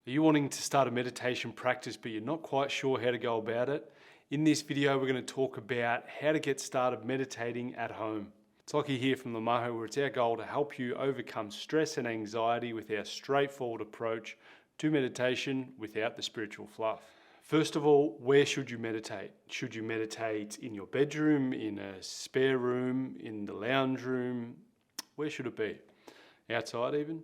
Are you wanting to start a meditation practice but you're not quite sure how to go about it? In this video, we're going to talk about how to get started meditating at home. It's Lockie here from Lamaho, where it's our goal to help you overcome stress and anxiety with our straightforward approach to meditation without the spiritual fluff. First of all, where should you meditate? Should you meditate in your bedroom, in a spare room, in the lounge room? Where should it be? Outside even?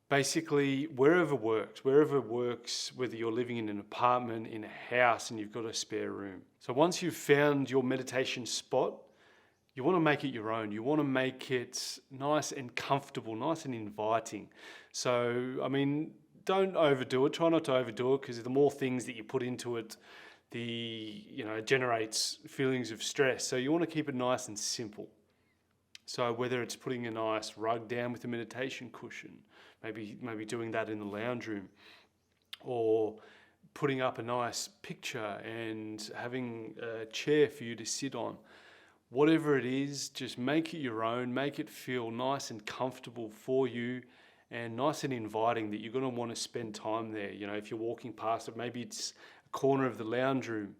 Basically, wherever works, whether you're living in an apartment, in a house, and you've got a spare room. So once you've found your meditation spot, you want to make it your own. You want to make it nice and comfortable, nice and inviting. So, don't overdo it. Try not to overdo it, because the more things that you put into it, it generates feelings of stress. So you want to keep it nice and simple. So whether it's putting a nice rug down with a meditation cushion, maybe doing that in the lounge room, or putting up a nice picture and having a chair for you to sit on. Whatever it is, just make it your own, make it feel nice and comfortable for you and nice and inviting that you're going to want to spend time there. If you're walking past it, maybe it's a corner of the lounge room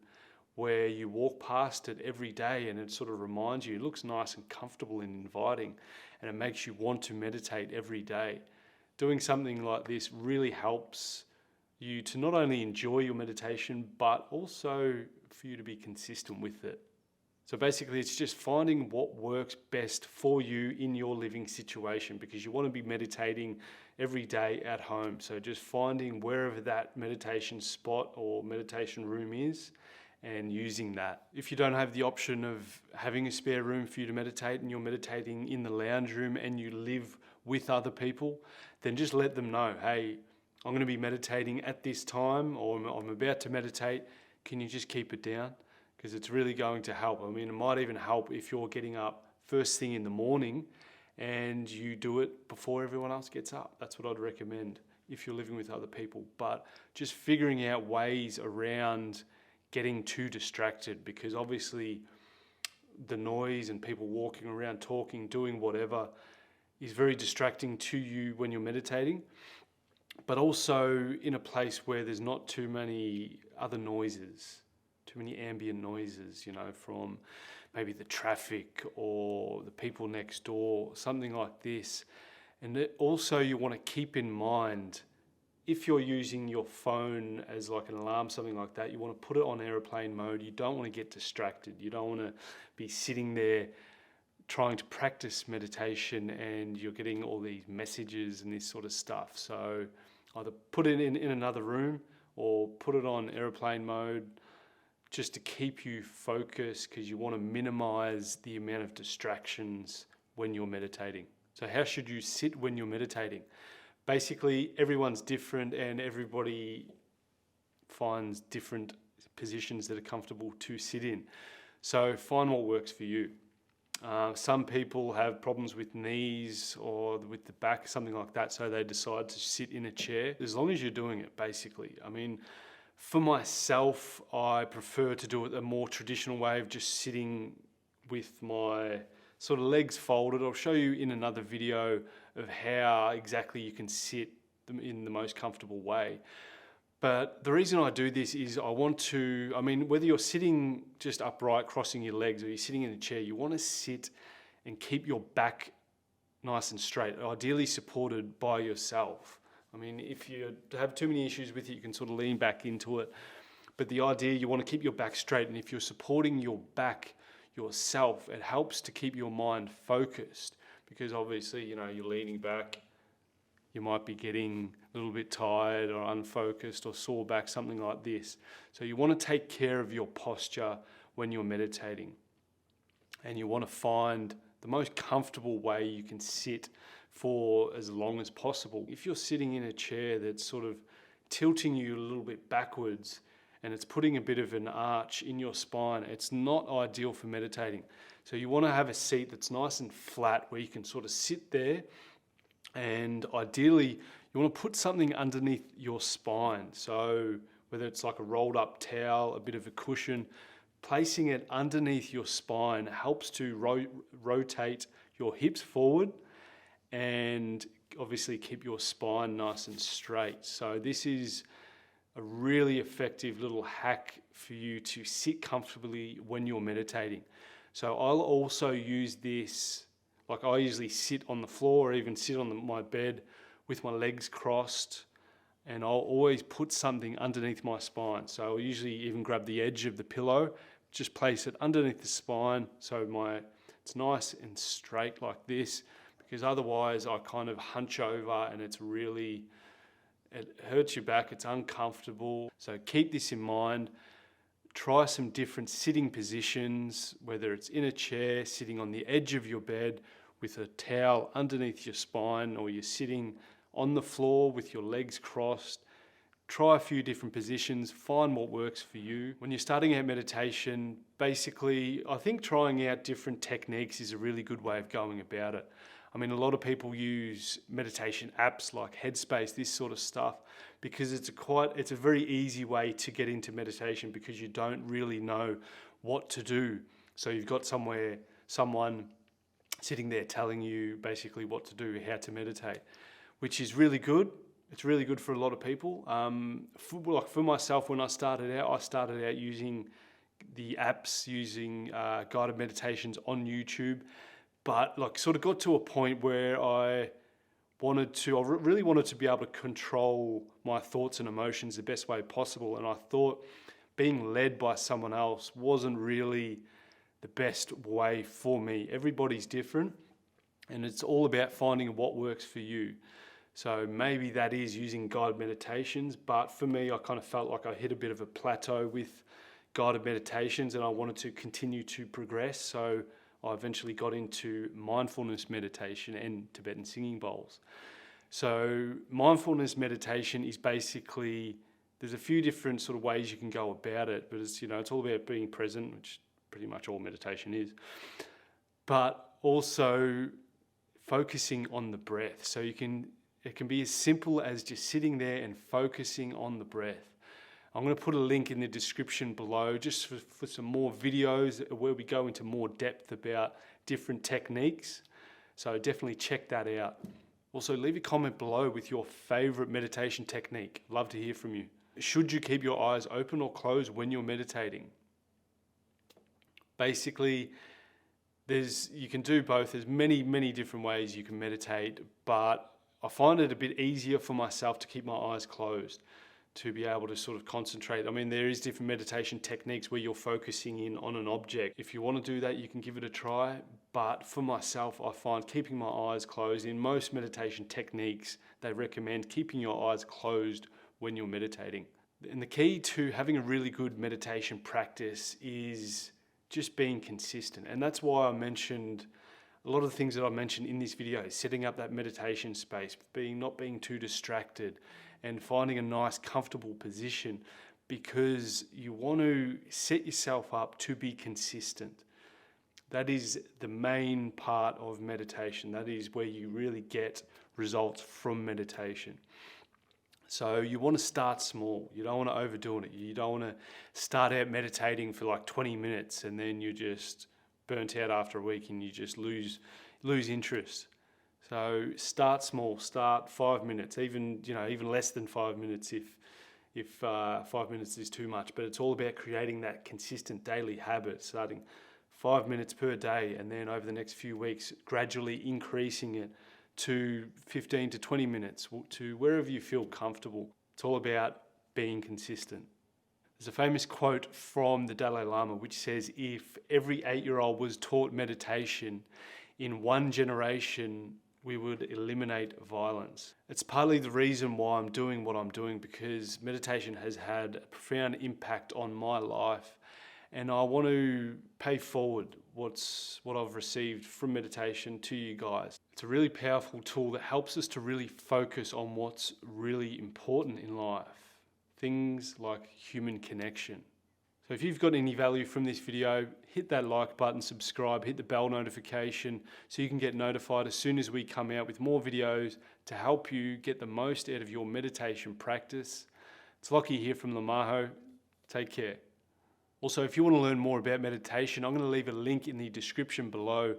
where you walk past it every day and it sort of reminds you, it looks nice and comfortable and inviting, and it makes you want to meditate every day. Doing something like this really helps you to not only enjoy your meditation, but also for you to be consistent with it. So basically, it's just finding what works best for you in your living situation, because you want to be meditating every day at home. So just finding wherever that meditation spot or meditation room is and using that. If you don't have the option of having a spare room for you to meditate and you're meditating in the lounge room and you live with other people, then just let them know, hey, I'm going to be meditating at this time, or I'm about to meditate. Can you just keep it down? Because it's really going to help. It might even help if you're getting up first thing in the morning and you do it before everyone else gets up. That's what I'd recommend if you're living with other people. But just figuring out ways around getting too distracted, because obviously the noise and people walking around, talking, doing whatever is very distracting to you when you're meditating, but also in a place where there's not too many other noises, too many ambient noises, from maybe the traffic or the people next door, something like this. And also you want to keep in mind, if you're using your phone as like an alarm, something like that, you want to put it on airplane mode. You don't want to get distracted. You don't want to be sitting there trying to practice meditation and you're getting all these messages and this sort of stuff. So either put it in another room or put it on airplane mode, just to keep you focused, because you want to minimize the amount of distractions when you're meditating. So how should you sit when you're meditating? Basically, everyone's different and everybody finds different positions that are comfortable to sit in. So find what works for you. Some people have problems with knees or with the back, something like that, so they decide to sit in a chair, as long as you're doing it, basically. For myself, I prefer to do it a more traditional way of just sitting with my sort of legs folded. I'll show you in another video of how exactly you can sit in the most comfortable way. But the reason I do this is I want to, whether you're sitting just upright, crossing your legs, or you're sitting in a chair, you want to sit and keep your back nice and straight, ideally supported by yourself. If you have too many issues with it, you can sort of lean back into it. But the idea, you want to keep your back straight, and if you're supporting your back yourself, it helps to keep your mind focused, because obviously, you're leaning back, you might be getting a little bit tired or unfocused or sore back, something like this. So you want to take care of your posture when you're meditating, and you want to find the most comfortable way you can sit for as long as possible. If you're sitting in a chair that's sort of tilting you a little bit backwards and it's putting a bit of an arch in your spine, it's not ideal for meditating. So you want to have a seat that's nice and flat where you can sort of sit there, and ideally you want to put something underneath your spine. So whether it's like a rolled up towel, a bit of a cushion, placing it underneath your spine helps to rotate your hips forward and obviously keep your spine nice and straight. So this is a really effective little hack for you to sit comfortably when you're meditating. So I'll also use this, like I usually sit on the floor or even sit on my bed with my legs crossed, and I'll always put something underneath my spine. So I'll usually even grab the edge of the pillow, just place it underneath the spine so it's nice and straight like this, because otherwise I kind of hunch over and it hurts your back, it's uncomfortable. So keep this in mind. Try some different sitting positions, whether it's in a chair, sitting on the edge of your bed with a towel underneath your spine, or you're sitting on the floor with your legs crossed. Try a few different positions, find what works for you. When you're starting out meditation, basically, I think trying out different techniques is a really good way of going about it. I mean, a lot of people use meditation apps like Headspace, this sort of stuff, because it's a very easy way to get into meditation because you don't really know what to do. So you've got someone sitting there telling you basically what to do, how to meditate, which is really good. It's really good for a lot of people. For myself, when I started out using the apps, using guided meditations on YouTube, but like sort of got to a point where I really wanted to be able to control my thoughts and emotions the best way possible. And I thought being led by someone else wasn't really the best way for me. Everybody's different, and it's all about finding what works for you. So maybe that is using guided meditations, but for me, I kind of felt like I hit a bit of a plateau with guided meditations and I wanted to continue to progress. So I eventually got into mindfulness meditation and Tibetan singing bowls. So mindfulness meditation is basically, there's a few different sort of ways you can go about it, but it's all about being present, which pretty much all meditation is, but also focusing on the breath. So it can be as simple as just sitting there and focusing on the breath. I'm going to put a link in the description below just for some more videos where we go into more depth about different techniques. So definitely check that out. Also, leave a comment below with your favorite meditation technique. Love to hear from you. Should you keep your eyes open or closed when you're meditating? Basically, you can do both. There's many different ways you can meditate, but I find it a bit easier for myself to keep my eyes closed, to be able to sort of concentrate. I mean, there is different meditation techniques where you're focusing in on an object. If you want to do that, you can give it a try. But for myself, I find keeping my eyes closed, in most meditation techniques, they recommend keeping your eyes closed when you're meditating. And the key to having a really good meditation practice is just being consistent. And that's why I mentioned a lot of the things that I mentioned in this video, setting up that meditation space, not being too distracted, and finding a nice comfortable position, because you want to set yourself up to be consistent. That is the main part of meditation. That is where you really get results from meditation. So you want to start small. You don't want to overdo it. You don't want to start out meditating for like 20 minutes and then you're just burnt out after a week and you just lose interest. So start small. Start 5 minutes, even less than 5 minutes if 5 minutes is too much. But it's all about creating that consistent daily habit, starting 5 minutes per day, and then over the next few weeks, gradually increasing it to 15 to 20 minutes, to wherever you feel comfortable. It's all about being consistent. There's a famous quote from the Dalai Lama which says, if every 8-year-old was taught meditation, in one generation we would eliminate violence. It's partly the reason why I'm doing what I'm doing, because meditation has had a profound impact on my life, and I want to pay forward what I've received from meditation to you guys. It's a really powerful tool that helps us to really focus on what's really important in life. Things like human connection. So if you've got any value from this video, hit that like button, subscribe, hit the bell notification so you can get notified as soon as we come out with more videos to help you get the most out of your meditation practice. It's Lockie here from Lamaho. Take care. Also, if you want to learn more about meditation, I'm going to leave a link in the description below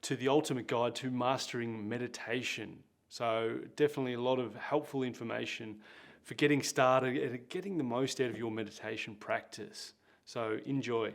to the ultimate guide to mastering meditation. So definitely a lot of helpful information for getting started and getting the most out of your meditation practice. So enjoy.